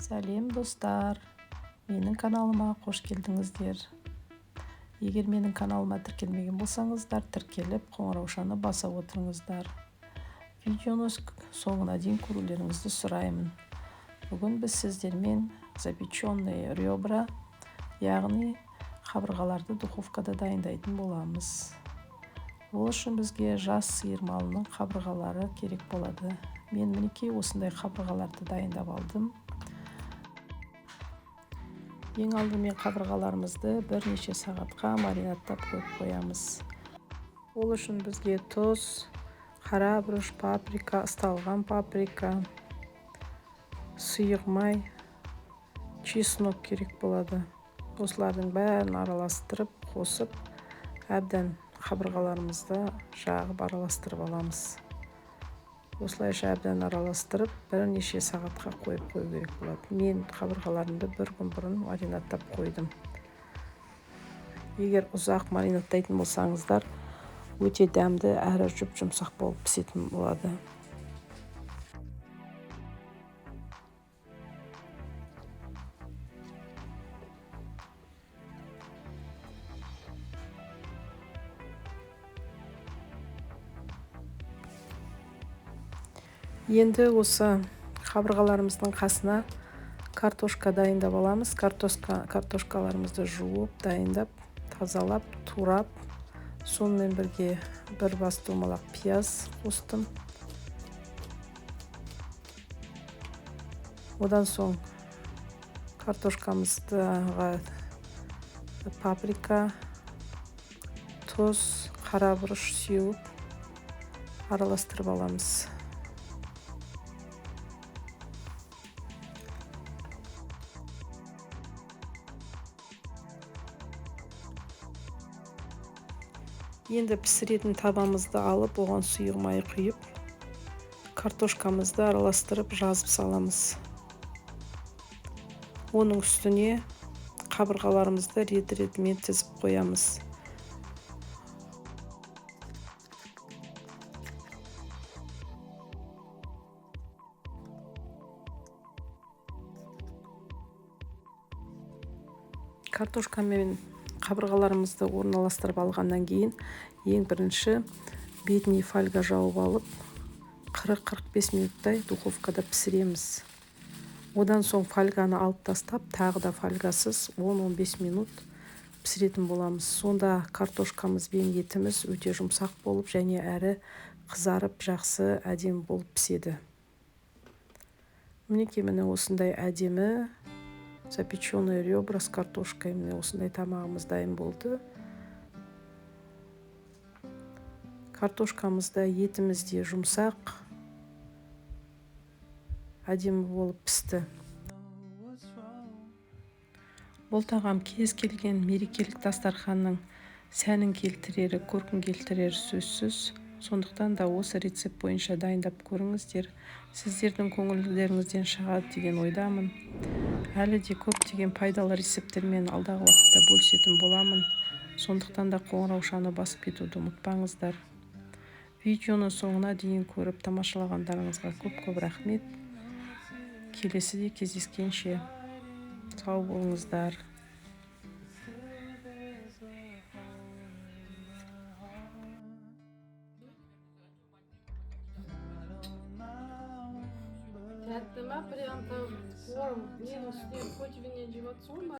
Сәлем достар, менің каналыма қош келдіңіздер. Егер менің каналыма тіркелмеген болсаңыздар, тіркеліп қоңыраушаны баса отырыңыздар. Видеоны соңына дейін көрулеріңізді сұраймын. Бүгін біз сіздермен запеченные ребра, яғни қабырғаларды духовкада дайындайтын боламыз. Ол үшін бізге жас сиыр малының қабырғалары керек болады. Мен мінекей осындай қабырғаларды дайындап алдым. Ең алдымен қабырғаларымызды бірнеше сағатқа маринадтап қойып қоямыз. Ол үшін бізге тұз, қара бұрыш, паприка, ысталған паприка, сұйық май, чеснок керек болады. Осылардың бәрін араластырып, қосып, әбден қабырғаларымызды жағып араластырып аламыз. Осылайша әбден араластырып, бірнеше сағатқа қойып қою керек болады. Мен қабырғаларымды бір күн бұрын маринадтап қойдым. Егер ұзақ маринадтайтын болсаңыздар, өте дәмді әрі жұп-жұмсақ болып пісетін болады. Енді осы қабырғаларымыздың қасына картошка дайындап аламыз. Картошкаларымызды жуып, дайындап, тазалап, турап, сонымен бірге бір бас домалақ пияз қостым. Одан соң картошкамызға паприка, тұз, қара бұрыш сеуіп араластырып аламыз. Енді пісіретін табамызды алып, оған сұйық май құйып, картошкамызды араластырып жазып саламыз. Оның үстіне қабырғаларымызды рет-ретімен тізіп қоямыз. Картошка мен қабырғаларымызды орналастырып алғаннан кейін, ең бірінші бетіне фольга жауып алып, 40-45 минуттай духовкада пісіреміз. Одан соң фольганы алып тастап, тағы да фольгасыз 10-15 минут пісіретін боламыз. Сонда картошкамыз бен етіміз өте жұмсақ болып, және әрі қызарып, жақсы әдемі болып піседі. Мінекей осындай әдемі запеченные ребра с картошкой, осындай тамағымыз дайын болды. Картошкамызда, етімізде жұмсақ, әдемі болып пісті. Бұл тағам кез келген мерекелік дастарханның сәнін келтірері, көркін келтірері сөзсіз. Сондықтан да осы рецепт бойынша дайындап көріңіздер. Сіздердің көңілдеріңізден шығады деген ойдамын. Әлі де көптеген пайдалы рецепттермен алдағы уақытта бөлісетін боламын. Сондықтан да қоңыраушаны басып кетуді ұмытпаңыздар. Видеоны соңына дейін көріп тамашалағандарыңызға көп рахмет. Келесіде кездескенше сау болыңыздар.